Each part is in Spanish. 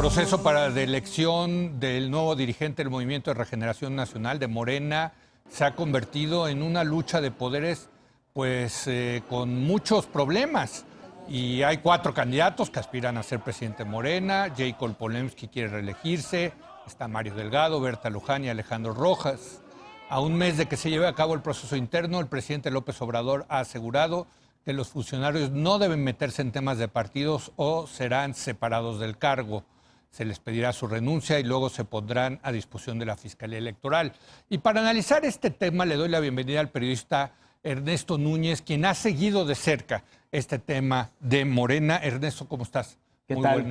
proceso para la elección del nuevo dirigente del Movimiento de Regeneración Nacional de Morena se ha convertido en una lucha de poderes con muchos problemas. Y hay 4 candidatos que aspiran a ser presidente de Morena. Jacob Polensky quiere reelegirse. Está Mario Delgado, Berta Luján y Alejandro Rojas. A un mes de que se lleve a cabo el proceso interno, el presidente López Obrador ha asegurado que los funcionarios no deben meterse en temas de partidos o serán separados del cargo. Se les pedirá su renuncia y luego se pondrán a disposición de la Fiscalía Electoral. Y para analizar este tema le doy la bienvenida al periodista Ernesto Núñez, quien ha seguido de cerca este tema de Morena. Ernesto, ¿cómo estás? ¿Qué tal?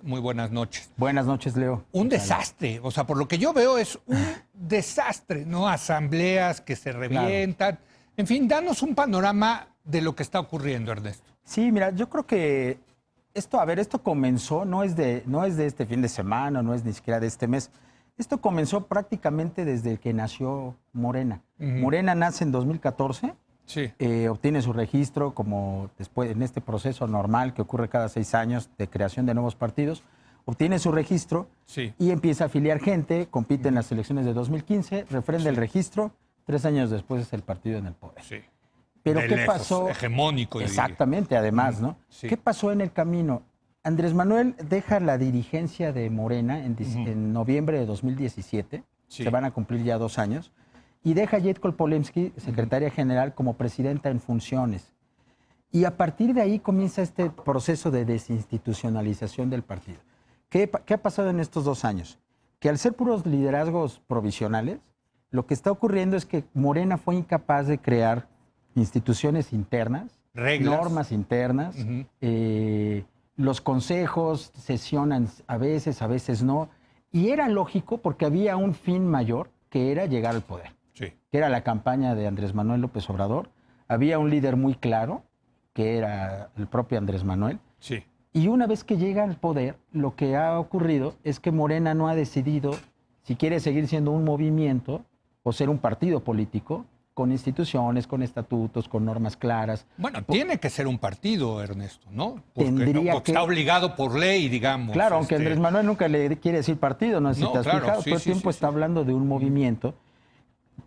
Muy buenas noches. Buenas noches, Leo. Un desastre, o sea, por lo que yo veo es un desastre, ¿no? Asambleas que se revientan. Claro. En fin, danos un panorama de lo que está ocurriendo, Ernesto. Sí, mira, yo creo que esto comenzó, no es de este fin de semana, no es ni siquiera de este mes. Esto comenzó prácticamente desde que nació Morena. Morena nace en 2014, sí. Obtiene su registro como después en este proceso normal que ocurre cada 6 años de creación de nuevos partidos. Obtiene su registro sí. Y empieza a afiliar gente, compite en las elecciones de 2015, refrenda el registro, 3 años después es el partido en el poder. Sí. Pero de ¿qué lejos, pasó? Hegemónico. Exactamente, además, ¿no? Sí. ¿Qué pasó en el camino? Andrés Manuel deja la dirigencia de Morena en noviembre de 2017, sí. Se van a cumplir ya 2 años, y deja a Jacob Polensky, secretaria general, como presidenta en funciones. Y a partir de ahí comienza este proceso de desinstitucionalización del partido. ¿Qué ha pasado en estos 2 años? Que al ser puros liderazgos provisionales, lo que está ocurriendo es que Morena fue incapaz de crear instituciones internas, reglas, normas internas, los consejos sesionan a veces no, y era lógico porque había un fin mayor que era llegar al poder, sí. Que era la campaña de Andrés Manuel López Obrador. Había un líder muy claro, que era el propio Andrés Manuel, sí. Y una vez que llega al poder, lo que ha ocurrido es que Morena no ha decidido si quiere seguir siendo un movimiento o ser un partido político, con instituciones, con estatutos, con normas claras. Bueno, tiene que ser un partido, Ernesto, ¿no? Porque está obligado por ley, digamos. Claro, aunque Andrés Manuel nunca le quiere decir partido, no sé si te has fijado, todo el tiempo está hablando de un movimiento,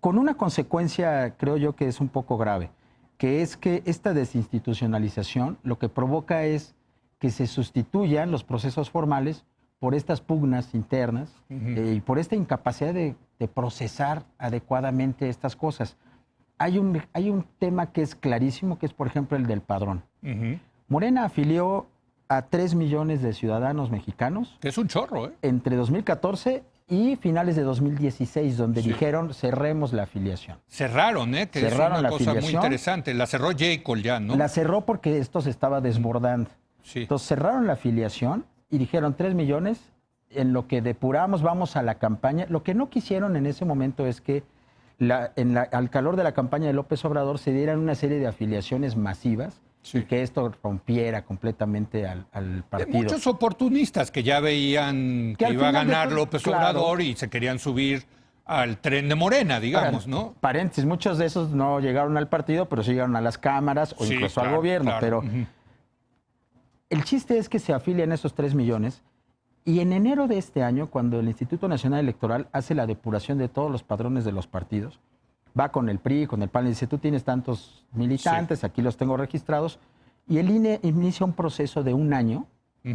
con una consecuencia, creo yo, que es un poco grave, que es que esta desinstitucionalización lo que provoca es que se sustituyan los procesos formales por estas pugnas internas y por esta incapacidad de procesar adecuadamente estas cosas. Hay un tema que es clarísimo, que es, por ejemplo, el del padrón. Morena afilió a 3 millones de ciudadanos mexicanos. Que es un chorro, ¿eh? Entre 2014 y finales de 2016, donde dijeron cerremos la afiliación. Cerraron, ¿eh? Que cerraron es una cosa muy interesante. La cerró Jacob ya, ¿no? La cerró porque esto se estaba desbordando. Sí. Entonces cerraron la afiliación y dijeron 3 millones, en lo que depuramos vamos a la campaña. Lo que no quisieron en ese momento es que al calor de la campaña de López Obrador se dieran una serie de afiliaciones masivas y que esto rompiera completamente al partido. Muchos oportunistas que ya veían que iba a ganar López Obrador y se querían subir al tren de Morena, digamos, ¿no? Paréntesis, muchos de esos no llegaron al partido, pero sí llegaron a las cámaras o incluso al gobierno. Pero el chiste es que se afilian esos 3 millones. Y en enero de este año, cuando el Instituto Nacional Electoral hace la depuración de todos los padrones de los partidos, va con el PRI, con el PAN, y dice, tú tienes tantos militantes, aquí los tengo registrados, y el INE inicia un proceso de 1 año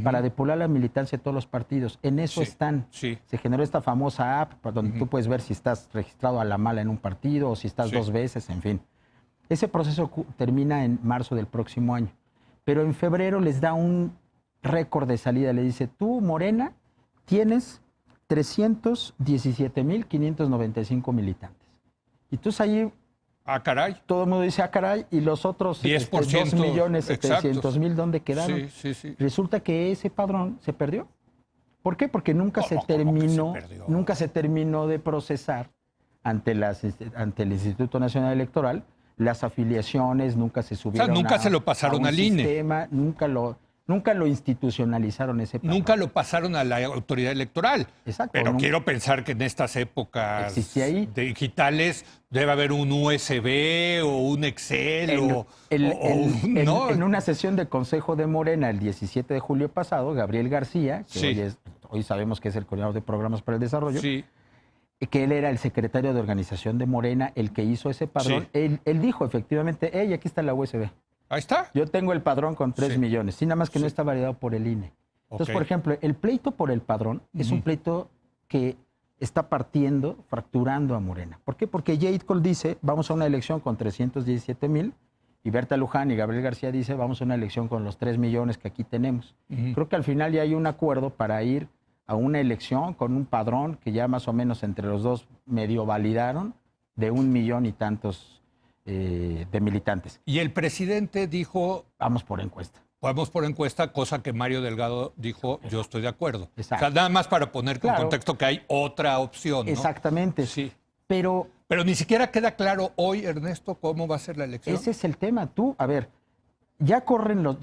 para depurar la militancia de todos los partidos. En eso están. Se generó esta famosa app donde tú puedes ver si estás registrado a la mala en un partido o si estás 2 veces, en fin. Ese proceso termina en marzo del próximo año. Pero en febrero les da un récord de salida. Le dice, tú, Morena, tienes 317,595 militantes. Y entonces ahí... ¡Ah, caray! Todo el mundo dice, ¡ah, caray! Y los otros 2,700,000, ¿dónde quedaron? Sí. Resulta que ese padrón se perdió. ¿Por qué? Porque nunca se terminó de procesar ante el Instituto Nacional Electoral las afiliaciones, nunca se subieron. O sea, nunca se lo pasaron al INE. Nunca lo institucionalizaron ese padrón. Nunca lo pasaron a la autoridad electoral. Exacto. Pero quiero pensar que en estas épocas digitales debe haber un USB o un Excel en una sesión de Consejo de Morena el 17 de julio pasado, Gabriel García, que hoy es hoy sabemos que es el coordinador de programas para el desarrollo, Sí. que él era el secretario de organización de Morena, el que hizo ese padrón. Sí. Él dijo efectivamente, hey, aquí está la USB. Ahí está. Yo tengo el padrón con 3 millones, sí, nada más que no está validado por el INE. Entonces, por ejemplo, el pleito por el padrón es un pleito que está fracturando a Morena. ¿Por qué? Porque Jade Cole dice, vamos a una elección con 317,000, y Berta Luján y Gabriel García dice, vamos a una elección con los 3 millones que aquí tenemos. Creo que al final ya hay un acuerdo para ir a una elección con un padrón que ya más o menos entre los dos medio validaron de 1 millón y tantos de militantes. Y el presidente dijo... Vamos por encuesta. Vamos por encuesta, cosa que Mario Delgado dijo, yo estoy de acuerdo. Exacto. O sea, nada más para poner en contexto que hay otra opción, ¿no? Exactamente. Sí. Pero ni siquiera queda claro hoy, Ernesto, cómo va a ser la elección. Ese es el tema. Ya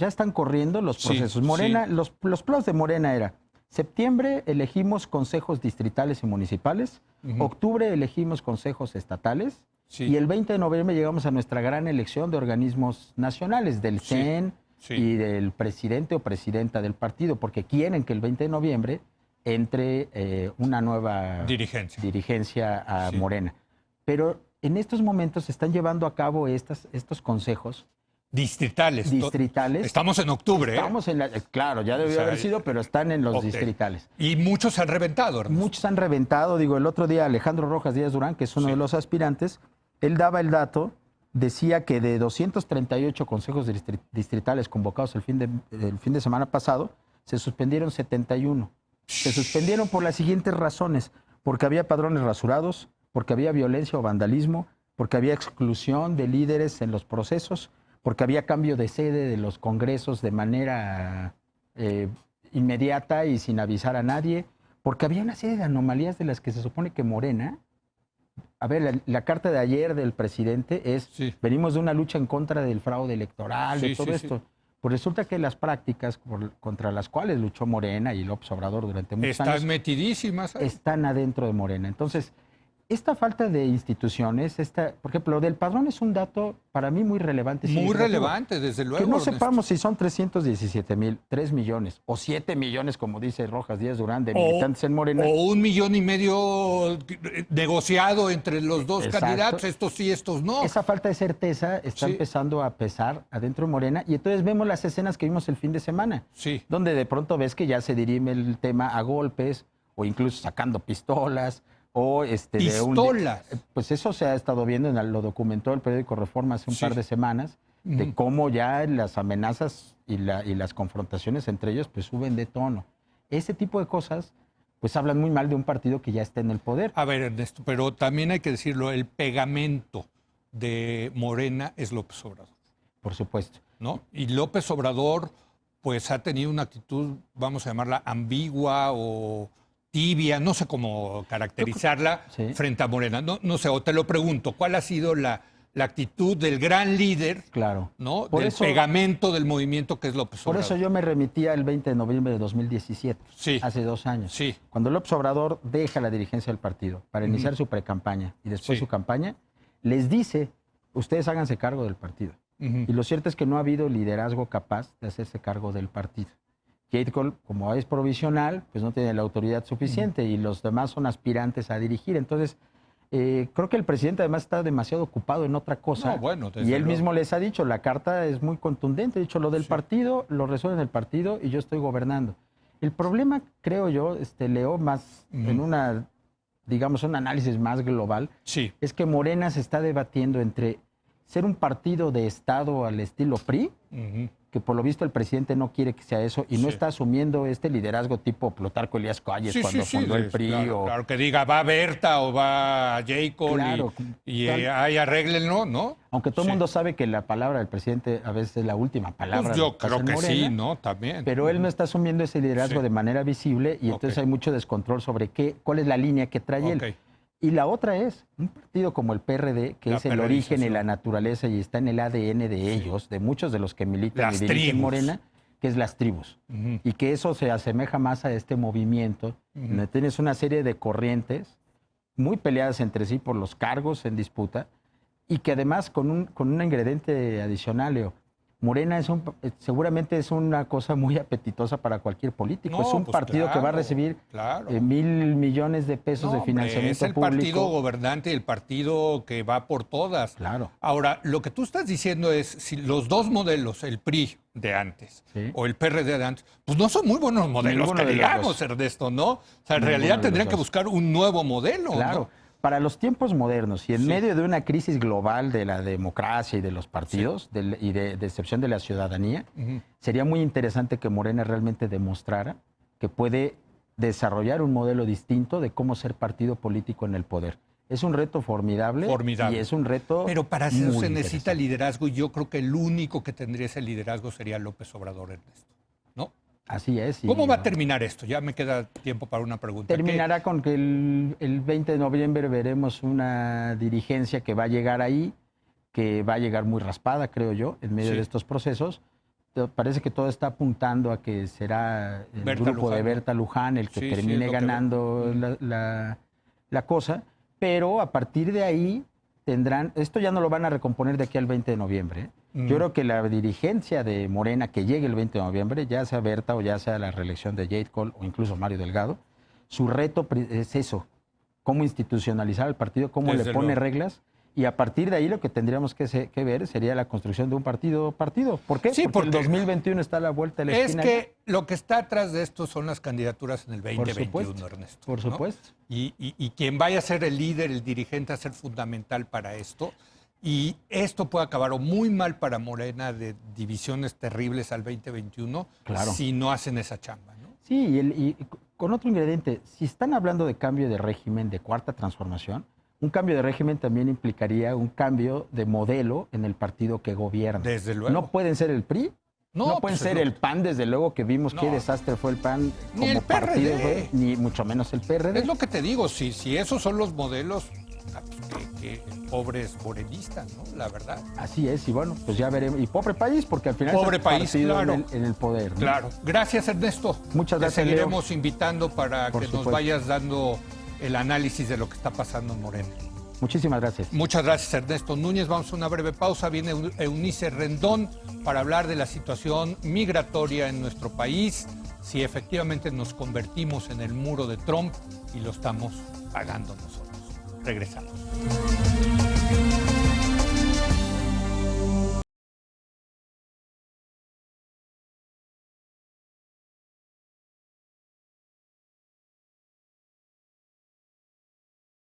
están corriendo los procesos. Morena, los planes de Morena era, septiembre elegimos consejos distritales y municipales, octubre elegimos consejos estatales, y el 20 de noviembre llegamos a nuestra gran elección de organismos nacionales, del CEN y del presidente o presidenta del partido, porque quieren que el 20 de noviembre entre una nueva dirigencia a Morena. Pero en estos momentos se están llevando a cabo estos consejos distritales. Estamos en octubre. Claro, ya debió haber sido, pero están en los distritales. Y muchos se han reventado, Ernesto. Muchos han reventado. Digo, el otro día Alejandro Rojas Díaz Durán, que es uno de los aspirantes, él daba el dato, decía que de 238 consejos distritales convocados el fin de semana pasado, se suspendieron 71. Se suspendieron por las siguientes razones: porque había padrones rasurados, porque había violencia o vandalismo, porque había exclusión de líderes en los procesos, porque había cambio de sede de los congresos de manera inmediata y sin avisar a nadie, porque había una serie de anomalías de las que se supone que Morena... A ver, la carta de ayer del presidente es, venimos de una lucha en contra del fraude electoral, de todo esto. Pues resulta que las prácticas contra las cuales luchó Morena y López Obrador durante muchos años... Están metidísimas. Están adentro de Morena. Entonces, esta falta de instituciones, por ejemplo, lo del padrón es un dato para mí muy relevante. Muy relevante, desde luego. Que no sepamos si son 317,000, 3 millones o 7 millones, como dice Rojas Díaz Durán, de militantes en Morena. O 1,5 millones negociado entre los dos candidatos, estos sí, estos no. Esa falta de certeza está empezando a pesar adentro de Morena, y entonces vemos las escenas que vimos el fin de semana, donde de pronto ves que ya se dirime el tema a golpes o incluso sacando pistolas. ¿Pistolas? Pues eso se ha estado viendo, lo documentó el periódico Reforma hace un par de semanas, de cómo ya las amenazas y las confrontaciones entre ellos pues suben de tono. Ese tipo de cosas pues hablan muy mal de un partido que ya está en el poder. A ver, Ernesto, pero también hay que decirlo, el pegamento de Morena es López Obrador. Por supuesto. ¿No? Y López Obrador pues ha tenido una actitud, vamos a llamarla ambigua o tibia, no sé cómo caracterizarla, frente a Morena. No sé, o te lo pregunto, ¿cuál ha sido la actitud del gran líder, ¿no? Del pegamento del movimiento que es López Obrador? Por eso yo me remitía el 20 de noviembre de 2017, hace 2 años. Cuando López Obrador deja la dirigencia del partido para iniciar su precampaña y después su campaña, les dice, ustedes háganse cargo del partido. Y lo cierto es que no ha habido liderazgo capaz de hacerse cargo del partido. Jade Cole, como es provisional, pues no tiene la autoridad suficiente y los demás son aspirantes a dirigir. Entonces, creo que el presidente además está demasiado ocupado en otra cosa. Y él mismo les ha dicho, la carta es muy contundente. Ha dicho, lo del partido, lo resuelven el partido y yo estoy gobernando. El problema, creo yo, Leo, más en un análisis más global, es que Morena se está debatiendo entre ser un partido de Estado al estilo PRI, que por lo visto el presidente no quiere que sea eso y no está asumiendo este liderazgo tipo Plutarco Elías Calles cuando fundó el PRI. Claro, que diga, va Berta o va Jacob y ahí arréglenlo, ¿no? Aunque todo el mundo sabe que la palabra del presidente a veces es la última palabra. Pues yo creo que sí, ¿no? También. Pero él no está asumiendo ese liderazgo de manera visible y entonces hay mucho descontrol sobre cuál es la línea que trae él. Y la otra es un partido como el PRD, que es el origen y la naturaleza y está en el ADN de ellos, de muchos de los que militan y dirigen Morena, que es las tribus. Y que eso se asemeja más a este movimiento, donde tienes una serie de corrientes muy peleadas entre sí por los cargos en disputa y que además con un ingrediente adicional, Leo, Morena seguramente es una cosa muy apetitosa para cualquier político. No, es un pues partido que va a recibir 1,000 millones de pesos de financiamiento es el público. partido gobernante y el partido que va por todas. Claro. Ahora, lo que tú estás diciendo es, si los dos modelos, el PRI de antes o el PRD de antes, pues no son muy buenos modelos, que digamos, Ernesto, ¿no? O sea, en realidad tendrían que buscar un nuevo modelo, claro. ¿No? Para los tiempos modernos y en medio de una crisis global de la democracia y de los partidos y de excepción de la ciudadanía, sería muy interesante que Morena realmente demostrara que puede desarrollar un modelo distinto de cómo ser partido político en el poder. Es un reto formidable. Y es un reto. Pero para eso se necesita liderazgo y yo creo que el único que tendría ese liderazgo sería López Obrador, Ernesto, ¿no? Así es. ¿Cómo va a terminar esto? Ya me queda tiempo para una pregunta. Terminará con que el 20 de noviembre veremos una dirigencia que va a llegar ahí, que va a llegar muy raspada, creo yo, en medio de estos procesos. Parece que todo está apuntando a que será el grupo de Berta Luján el que termine ganando la cosa, pero a partir de ahí esto ya no lo van a recomponer de aquí al 20 de noviembre. Yo creo que la dirigencia de Morena que llegue el 20 de noviembre, ya sea Berta o ya sea la reelección de Jade Cole o incluso Mario Delgado, su reto es eso, cómo institucionalizar el partido, cómo le pone reglas. Y a partir de ahí lo que tendríamos que ver sería la construcción de un partido. ¿Por qué? Porque el 2021 está a la vuelta de la esquina. Es que lo que está atrás de esto son las candidaturas en el 2021, Ernesto. Por supuesto. ¿No? Y quien vaya a ser el líder, el dirigente, a ser fundamental para esto. Y esto puede acabar o muy mal para Morena de divisiones terribles al 2021 si no hacen esa chamba, ¿no? Sí, y con otro ingrediente, si están hablando de cambio de régimen, de cuarta transformación, un cambio de régimen también implicaría un cambio de modelo en el partido que gobierna. Desde luego. No pueden ser el PRI, no pueden ser el PAN, desde luego que vimos qué desastre fue el PAN como ni el partido, PRD. Ni mucho menos el PRD. Es lo que te digo, si esos son los modelos, que pobres morenistas, ¿no? La verdad. Así es, y bueno, pues ya veremos. Y pobre país, porque al final pobre es país, claro. en el poder, ¿no? Claro. Gracias, Ernesto. Muchas gracias, Te seguiremos invitando para que nos vayas dando el análisis de lo que está pasando en Morena. Muchísimas gracias. Muchas gracias, Ernesto Núñez. Vamos a una breve pausa. Viene Eunice Rendón para hablar de la situación migratoria en nuestro país, si efectivamente nos convertimos en el muro de Trump y lo estamos pagando nosotros. Regresamos.